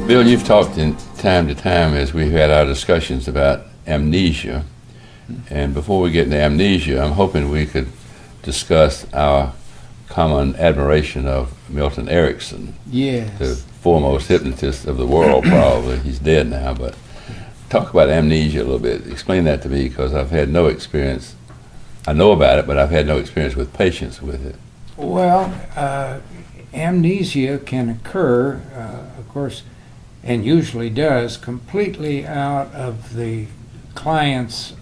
Bill, you've talked in time to time as we've had our discussions about amnesia. And before we get into amnesia, I'm hoping we could discuss our common admiration of Milton Erickson, Yes. the foremost hypnotist of the world, probably. He's dead now, but talk about amnesia a little bit. Explain that to me, because I've had no experience. I know about it, but I've had no experience with patients with it. Well, amnesia can occur, of course, and usually does, completely out of the client's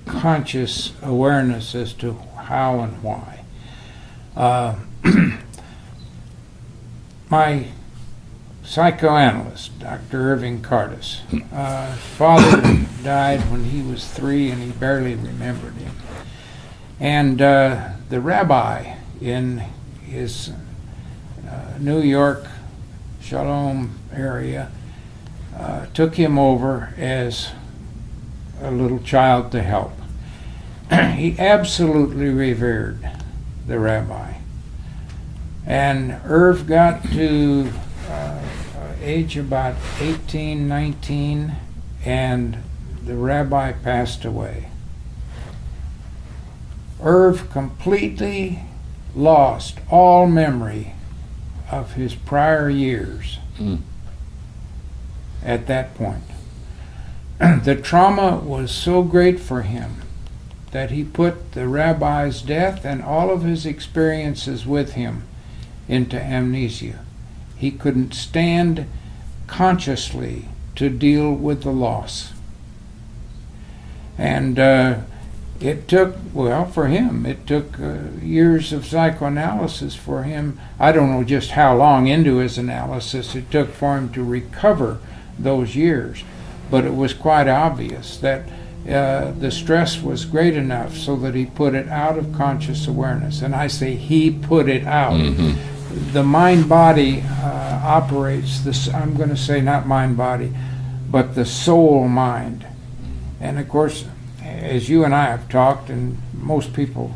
conscious awareness as to how and why. My psychoanalyst, Dr. Irving Cardis, his father died when he was 3 and he barely remembered him. And the rabbi in his New York Shalom area took him over as a little child to help. He absolutely revered the rabbi. And Irv got to age about 18, 19, and the rabbi passed away. Irv completely lost all memory of his prior years at that point. The trauma was so great for him that he put the rabbi's death and all of his experiences with him into amnesia. He couldn't stand consciously to deal with the loss. And it took, well, for him, it took years of psychoanalysis for him. I don't know just how long into his analysis it took for him to recover those years, but it was quite obvious that the stress was great enough so that he put it out of conscious awareness. And I say he put it out. Mm-hmm. The mind-body operates this, I'm going to say not mind-body, but the soul-mind. And of course, as you and I have talked, and most people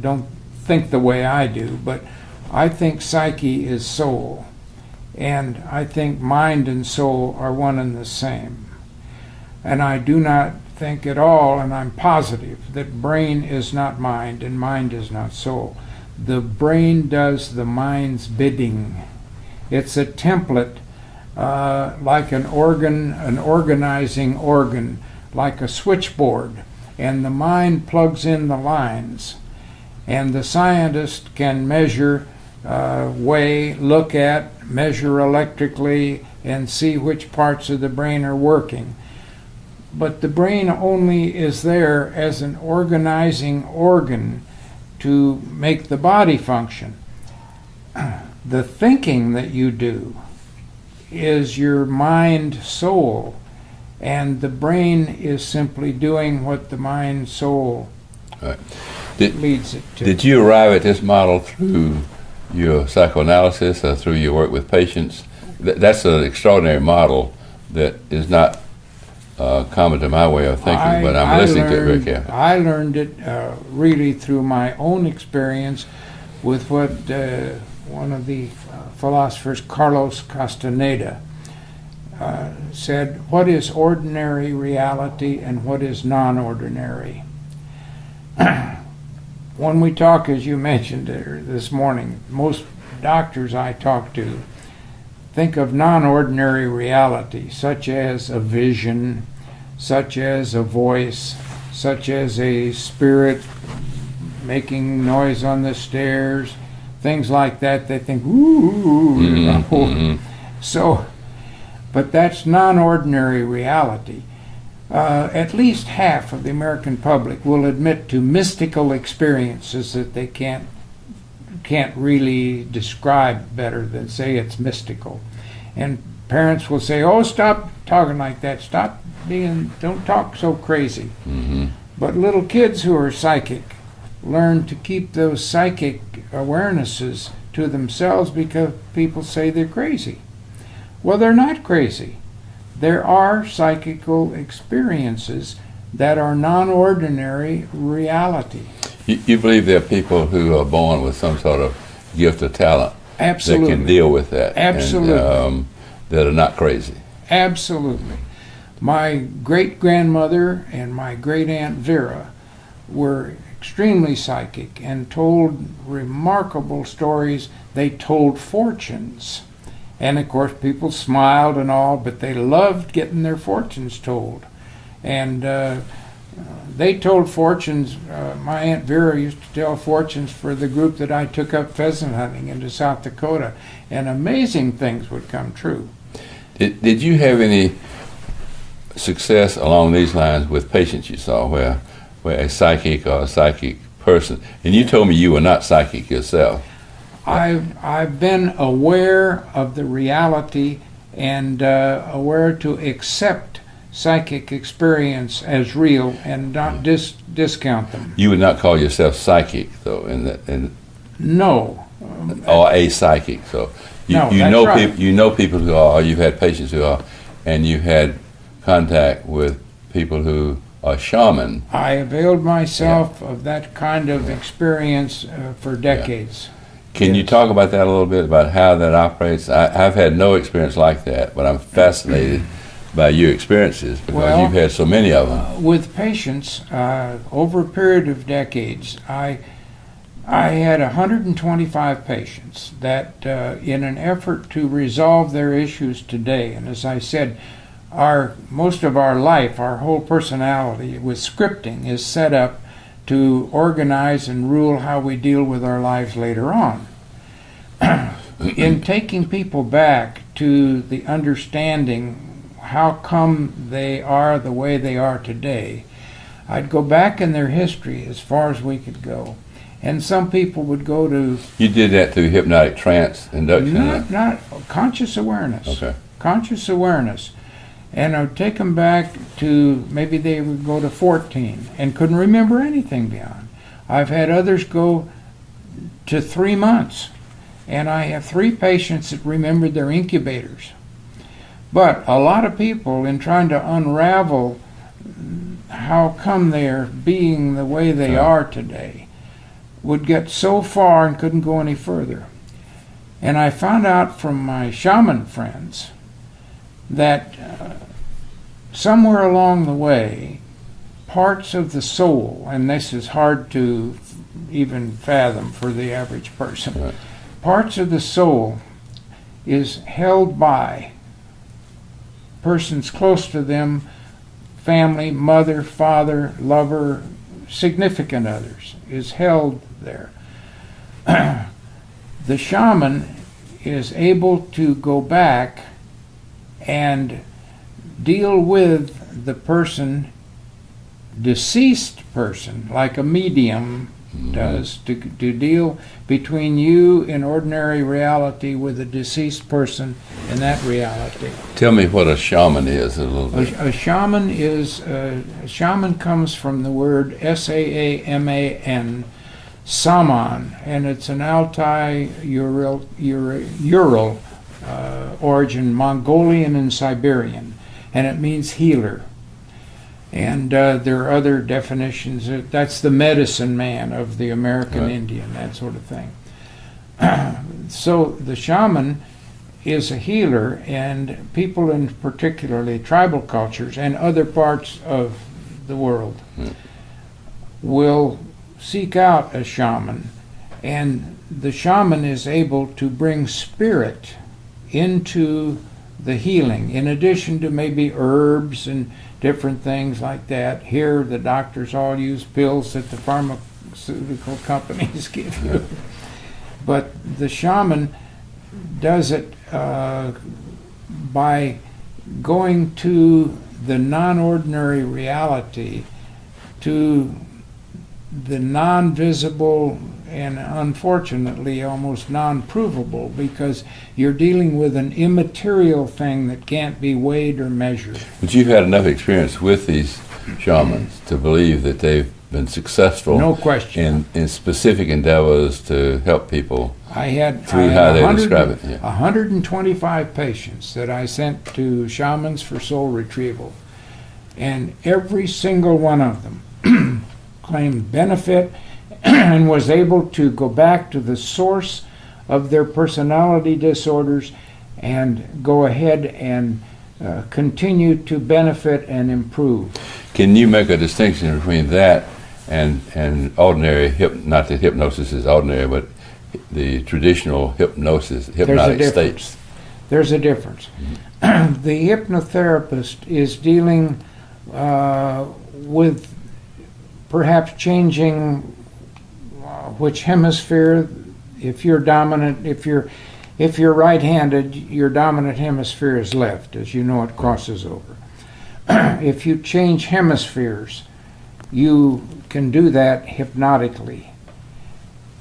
don't think the way I do, but I think psyche is soul. And I think mind and soul are one and the same. And I do not think at all, and I'm positive, that brain is not mind and mind is not soul. The brain does the mind's bidding. It's a template, like an organ, an organizing organ, like a switchboard, and the mind plugs in the lines. And the scientist can measure, weigh, look at, measure electrically, and see which parts of the brain are working. But the brain only is there as an organizing organ to make the body function. The thinking that you do is your mind-soul, and the brain is simply doing what the mind-soul leads it to. Did you arrive at this model through your psychoanalysis or through your work with patients? That's an extraordinary model that is not common to my way of thinking, but I'm listening to it very carefully. I learned it really through my own experience with what one of the philosophers, Carlos Castaneda, said, what is ordinary reality and what is non-ordinary? When we talk, as you mentioned this morning, most doctors I talk to think of non-ordinary reality, such as a vision, such as a voice, such as a spirit making noise on the stairs, things like that. They think, ooh, So, but that's non-ordinary reality. At least half of the American public will admit to mystical experiences that they can't really describe better than say it's mystical. And parents will say, oh, stop talking like that, don't talk so crazy. Mm-hmm. But little kids who are psychic learn to keep those psychic awarenesses to themselves because people say they're crazy. Well, they're not crazy. There are psychical experiences that are non-ordinary reality. You believe there are people who are born with some sort of gift or talent Absolutely. that can deal with that? Absolutely. that are not crazy. Absolutely. My great-grandmother and my great-aunt Vera were extremely psychic and told remarkable stories. They told fortunes. And of course people smiled and all, but they loved getting their fortunes told. And they told fortunes. My Aunt Vera used to tell fortunes for the group that I took up pheasant hunting into South Dakota, and amazing things would come true. Did you have any success along these lines with patients you saw where a psychic or a psychic person, and you told me you were not psychic yourself? I've been aware of the reality and aware to accept psychic experience as real and not discount them. You would not call yourself psychic, though, No. Or a psychic. So No, you that's know right. people. You know people who are. Or you've had patients who are, and you've had contact with people who are shaman. I availed myself of that kind of experience for decades. Can you Yes. talk about that a little bit, about how that operates? I've had no experience like that, but I'm fascinated by your experiences because Well, you've had so many of them. With patients, over a period of decades, I had 125 patients that, in an effort to resolve their issues today, and as I said, most of our life, our whole personality with scripting is set up to organize and rule how we deal with our lives later on. In taking people back to the understanding how come they are the way they are today, I'd go back in their history as far as we could go. And some people would go to... You did that through hypnotic trance induction? Not conscious awareness. Okay. Conscious awareness. And I would take them back to, maybe they would go to 14 and couldn't remember anything beyond. I've had others go to 3 months. And I have 3 patients that remembered their incubators. But a lot of people, in trying to unravel how come they're being the way they are today, would get so far and couldn't go any further. And I found out from my shaman friends that somewhere along the way, parts of the soul, and this is hard to even fathom for the average person, Right. Parts of the soul is held by persons close to them, family, mother, father, lover, significant others, is held there. The shaman is able to go back and deal with the person, deceased person, like a medium does, to deal between you in ordinary reality with a deceased person in that reality. Tell me what a shaman is a little bit. A shaman is, a shaman comes from the word S-A-A-M-A-N, Saman, and it's an Altai-Ural origin, Mongolian and Siberian, and it means healer. And there are other definitions. That's the medicine man of the American Right. Indian, that sort of thing. So the shaman is a healer, and people in particularly tribal cultures and other parts of the world will seek out a shaman, and the shaman is able to bring spirit into the healing, in addition to maybe herbs and different things like that. Here the doctors all use pills that the pharmaceutical companies give you. But the shaman does it by going to the non-ordinary reality, to the non-visible and unfortunately almost non-provable, because you're dealing with an immaterial thing that can't be weighed or measured. But you've had enough experience with these shamans to believe that they've been successful No question. in specific endeavors to help people I had through how they describe it. Yeah. 125 patients that I sent to shamans for soul retrieval, and every single one of them claimed benefit and was able to go back to the source of their personality disorders and go ahead and continue to benefit and improve. Can you make a distinction between that and ordinary not that hypnosis is ordinary, but the traditional hypnosis, hypnotic states? There's a difference. The hypnotherapist is dealing with perhaps changing which hemisphere. If you're dominant, if you're right-handed, your dominant hemisphere is left. As you know, it crosses over. If you change hemispheres, you can do that hypnotically.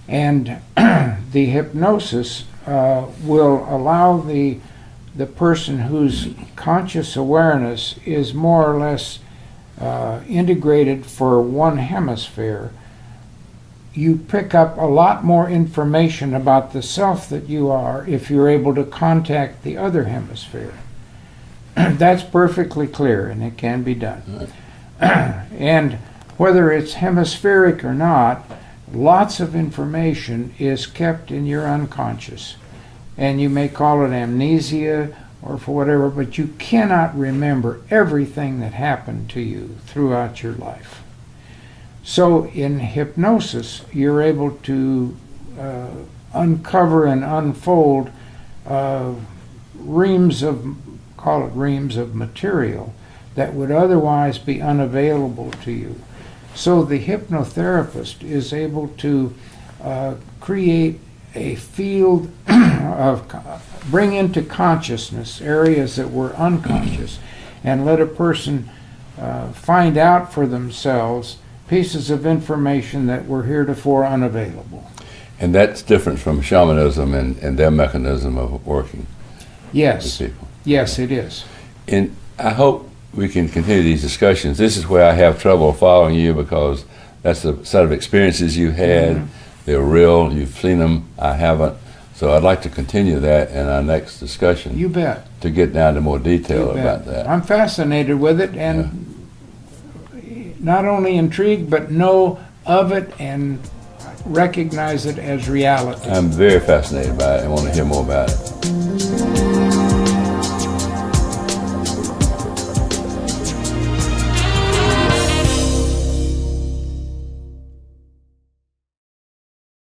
And the hypnosis will allow the person whose conscious awareness is more or less integrated for one hemisphere. You pick up a lot more information about the self that you are if you're able to contact the other hemisphere. That's perfectly clear, and it can be done. And whether it's hemispheric or not, lots of information is kept in your unconscious. And you may call it amnesia or for whatever, but you cannot remember everything that happened to you throughout your life. So in hypnosis, you're able to uncover and unfold reams of material that would otherwise be unavailable to you. So the hypnotherapist is able to create a field bring into consciousness areas that were unconscious, and let a person find out for themselves pieces of information that were heretofore unavailable. And that's different from shamanism and their mechanism of working Yes. with people. Yes, it is. And I hope we can continue these discussions. This is where I have trouble following you, because that's a set of experiences you had. Mm-hmm. They're real. You've seen them. I haven't. So I'd like to continue that in our next discussion. You bet. To get down to more detail about that. I'm fascinated with it, and not only intrigued, but know of it and recognize it as reality. I'm very fascinated by it and want to hear more about it.